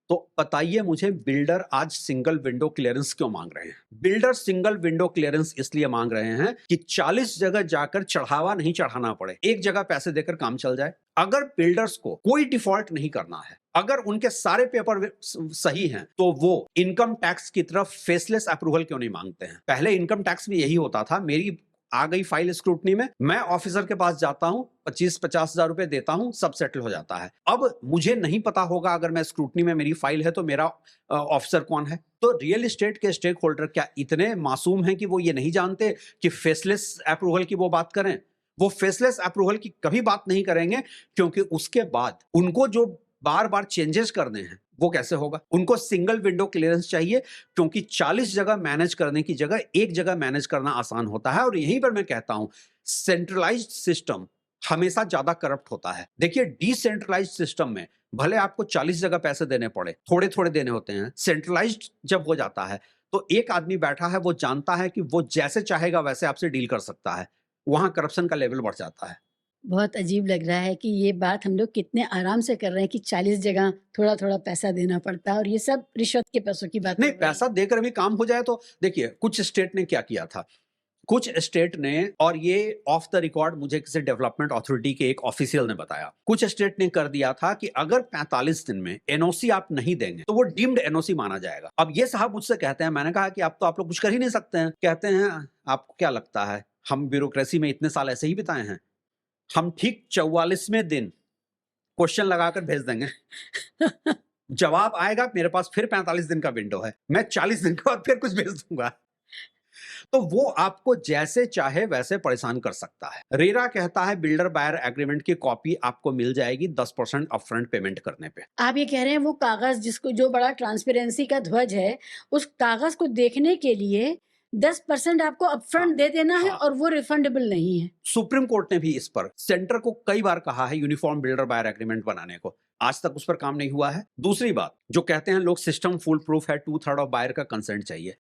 तो बताइए मुझे बिल्डर आज सिंगल विंडो क्लियरेंस क्यों मांग रहे हैं? बिल्डर सिंगल विंडो क्लियरेंस इसलिए मांग रहे हैं कि 40 जगह जाकर चढ़ावा नहीं चढ़ाना पड़े, एक जगह पैसे देकर काम चल जाए। अगर बिल्डर्स को कोई डिफॉल्ट नहीं करना है, अगर उनके सारे पेपर सही हैं, तो वो इनकम टैक्स की तरफ फेसलेस अप्रूवल क्यों नहीं मांगते हैं? पहले इनकम टैक्स में यही होता था, मेरी आ गई फाइल स्क्रूटनी में, मैं ऑफिसर के पास जाता हूं, 25-50 हजार रुपए देता हूं, सब सेटल हो जाता है। अब मुझे नहीं पता होगा, अगर मैं स्क्रूटनी में मेरी फाइल है तो मेरा ऑफिसर कौन है। तो रियल एस्टेट के स्टेक होल्डर क्या इतने मासूम हैं कि वो ये नहीं जानते कि फेसलेस अप्रूवल की वो बात करें? वो फेसलेस अप्रूवल की कभी बात नहीं करेंगे, क्योंकि उसके बाद उनको जो बार बार चेंजेस करने हैं वो कैसे होगा। उनको सिंगल विंडो क्लियरेंस चाहिए, क्योंकि 40 जगह मैनेज करने की जगह एक जगह मैनेज करना आसान होता है। और यहीं पर मैं कहता हूं, सेंट्रलाइज्ड सिस्टम हमेशा ज्यादा करप्ट होता है। देखिए, डिसेंट्रलाइज्ड सिस्टम में भले आपको 40 जगह पैसे देने पड़े, थोड़े थोड़े देने होते हैं। सेंट्रलाइज्ड जब हो जाता है तो एक आदमी बैठा है, वो जानता है कि वो जैसे चाहेगा वैसे आपसे डील कर सकता है। वहां करप्शन का लेवल बढ़ जाता है। बहुत अजीब लग रहा है कि ये बात हम लोग कितने आराम से कर रहे हैं कि 40 जगह थोड़ा-थोड़ा पैसा देना पड़ता है और ये सब रिश्वत के पैसों की बातें नहीं, हो रही हैं। पैसा देकर भी काम हो जाए तो देखिए, कुछ स्टेट ने क्या किया था, कुछ स्टेट ने, और ये ऑफ द रिकॉर्ड मुझे किसी डेवलपमेंट अथॉरिटी के एक ऑफिशियल ने बताया, कुछ स्टेट ने कर दिया था कि अगर 45 दिन में एनओसी आप नहीं देंगे तो वो डीम्ड एनओसी माना जाएगा। अब ये साहब मुझसे कहते हैं, मैंने कहा कि अब तो आप लोग कुछ कर ही नहीं सकते हैं। कहते हैं, आपको क्या लगता है हम ब्यूरोक्रेसी में इतने साल ऐसे ही बिताए हैं? हम ठीक 44वें दिन क्वेश्चन लगाकर भेज देंगे, जवाब आएगा मेरे पास, फिर 45 दिन का विंडो है, मैं 40 दिन के बाद फिर कुछ भेज दूंगा। तो वो आपको जैसे चाहे वैसे परेशान कर सकता है। रेरा कहता है बिल्डर बायर एग्रीमेंट की कॉपी आपको मिल जाएगी 10% अपफ्रंट पेमेंट करने पे। आप ये कह रहे हैं वो कागज़ जिसको जो बड़ा ट्रांसपेरेंसी का ध्वज है, उस कागज़ को देखने के लिए 10% आपको हाँ, अपफ्रंट दे देना है हाँ। और वो रिफंडेबल नहीं है। सुप्रीम कोर्ट ने भी इस पर सेंटर को कई बार कहा है यूनिफॉर्म बिल्डर बायर एग्रीमेंट बनाने को, आज तक उस पर काम नहीं हुआ है। दूसरी बात, जो कहते हैं लोग सिस्टम फुल प्रूफ है, 2/3 ऑफ बायर का कंसेंट चाहिए।